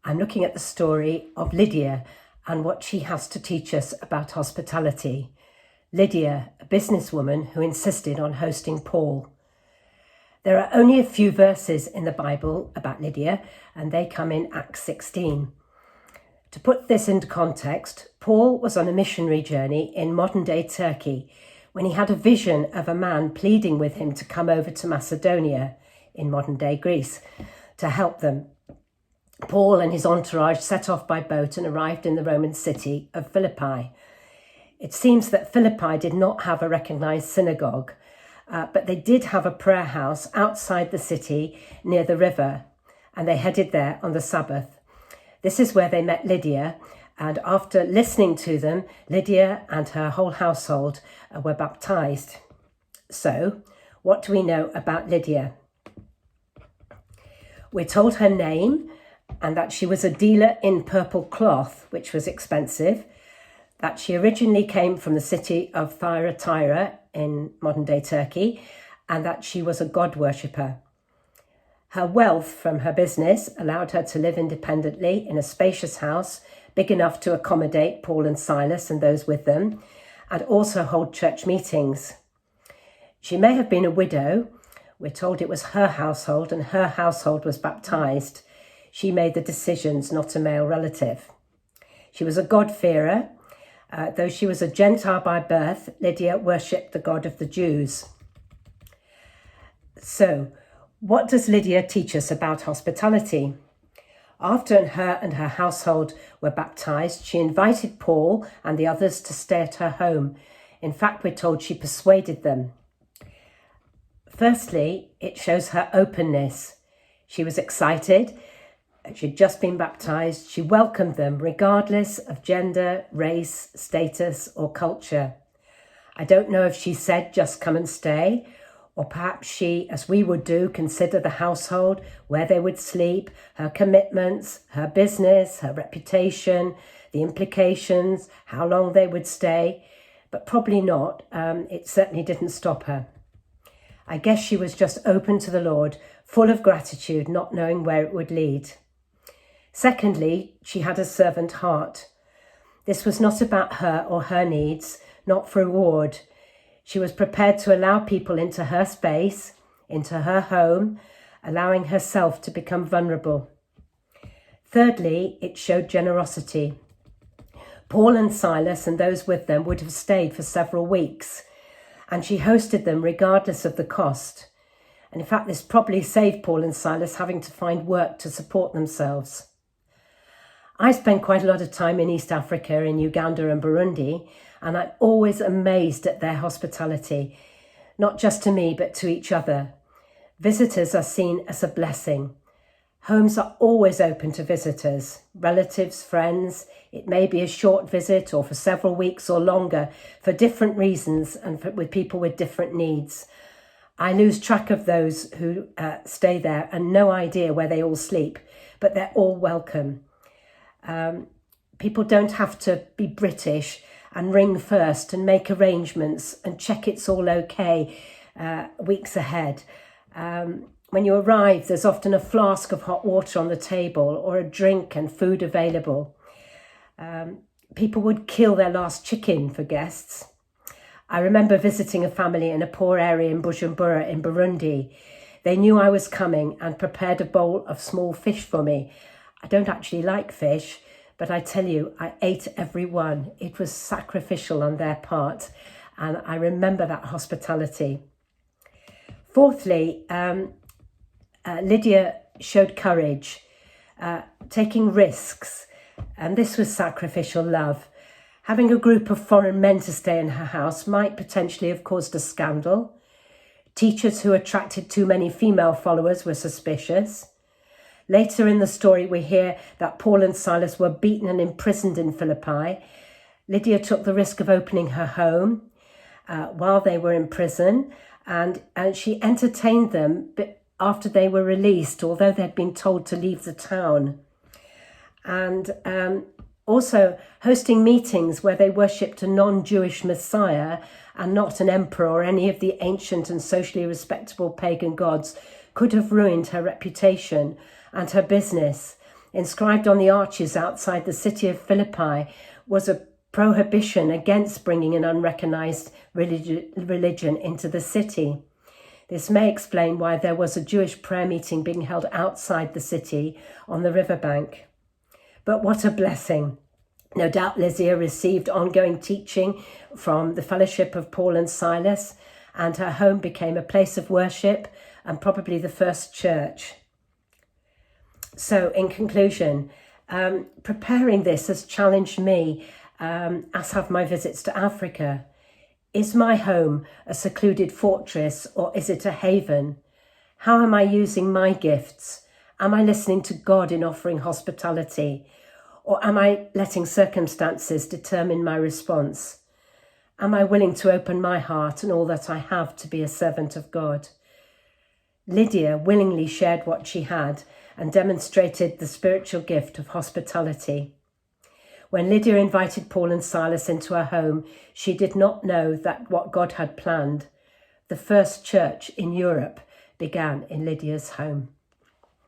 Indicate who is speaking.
Speaker 1: I'm looking at the story of Lydia and what she has to teach us about hospitality. Lydia, a businesswoman who insisted on hosting Paul. There are only a few verses in the Bible about Lydia, and they come in Acts 16. To put this into context, Paul was on a missionary journey in modern-day Turkey when he had a vision of a man pleading with him to come over to Macedonia, in modern-day Greece, to help them. Paul and his entourage set off by boat and arrived in the Roman city of Philippi. It seems that Philippi did not have a recognised synagogue, but they did have a prayer house outside the city near the river, and they headed there on the Sabbath. This is where they met Lydia, and after listening to them, Lydia and her whole household were baptised. So, what do we know about Lydia? We're told her name, and that she was a dealer in purple cloth, which was expensive, that she originally came from the city of Thyatira in modern-day Turkey, and that she was a God worshipper. Her wealth from her business allowed her to live independently in a spacious house, big enough to accommodate Paul and Silas and those with them, and also hold church meetings. She may have been a widow. We're told it was her household, and her household was baptised. She made the decisions, not a male relative. She was a God-fearer. Though she was a Gentile by birth, Lydia worshipped the God of the Jews. So, what does Lydia teach us about hospitality? After her and her household were baptised, she invited Paul and the others to stay at her home. In fact, we're told she persuaded them. Firstly, it shows her openness. She was excited. She'd just been baptised. She welcomed them regardless of gender, race, status or culture. I don't know if she said just come and stay, or perhaps she, as we would do, consider the household, where they would sleep, her commitments, her business, her reputation, the implications, how long they would stay, but probably not. It certainly didn't stop her. I guess she was just open to the Lord, full of gratitude, not knowing where it would lead. Secondly, she had a servant heart. This was not about her or her needs, not for reward. She was prepared to allow people into her space, into her home, allowing herself to become vulnerable. Thirdly, it showed generosity. Paul and Silas and those with them would have stayed for several weeks, and she hosted them regardless of the cost. And in fact, this probably saved Paul and Silas having to find work to support themselves. I spent quite a lot of time in East Africa, in Uganda and Burundi, and I'm always amazed at their hospitality, not just to me, but to each other. Visitors are seen as a blessing. Homes are always open to visitors, relatives, friends. It may be a short visit or for several weeks or longer for different reasons and with people with different needs. I lose track of those who stay there and no idea where they all sleep, but they're all welcome. People don't have to be British and ring first and make arrangements and check it's all okay weeks ahead. When you arrive, there's often a flask of hot water on the table or a drink and food available. People would kill their last chicken for guests. I remember visiting a family in a poor area in Bujumbura in Burundi. They knew I was coming and prepared a bowl of small fish for me. I don't actually like fish, but I tell you, I ate every one. It was sacrificial on their part, and I remember that hospitality. Fourthly, Lydia showed courage, taking risks, and this was sacrificial love. Having a group of foreign men to stay in her house might potentially have caused a scandal. Teachers who attracted too many female followers were suspicious. Later in the story, we hear that Paul and Silas were beaten and imprisoned in Philippi. Lydia took the risk of opening her home while they were in prison, and she entertained them after they were released, although they'd been told to leave the town. And also hosting meetings where they worshipped a non-Jewish Messiah and not an emperor or any of the ancient and socially respectable pagan gods could have ruined her reputation and her business. Inscribed on the arches outside the city of Philippi was a prohibition against bringing an unrecognised religion into the city. This may explain why there was a Jewish prayer meeting being held outside the city on the riverbank. But what a blessing! No doubt Lydia received ongoing teaching from the fellowship of Paul and Silas, and her home became a place of worship and probably the first church. So in conclusion, preparing this has challenged me, as have my visits to Africa. Is my home a secluded fortress, or is it a haven? How am I using my gifts? Am I listening to God in offering hospitality? Or am I letting circumstances determine my response? Am I willing to open my heart and all that I have to be a servant of God? Lydia willingly shared what she had and demonstrated the spiritual gift of hospitality. When Lydia invited Paul and Silas into her home, she did not know that what God had planned, the first church in Europe, began in Lydia's home.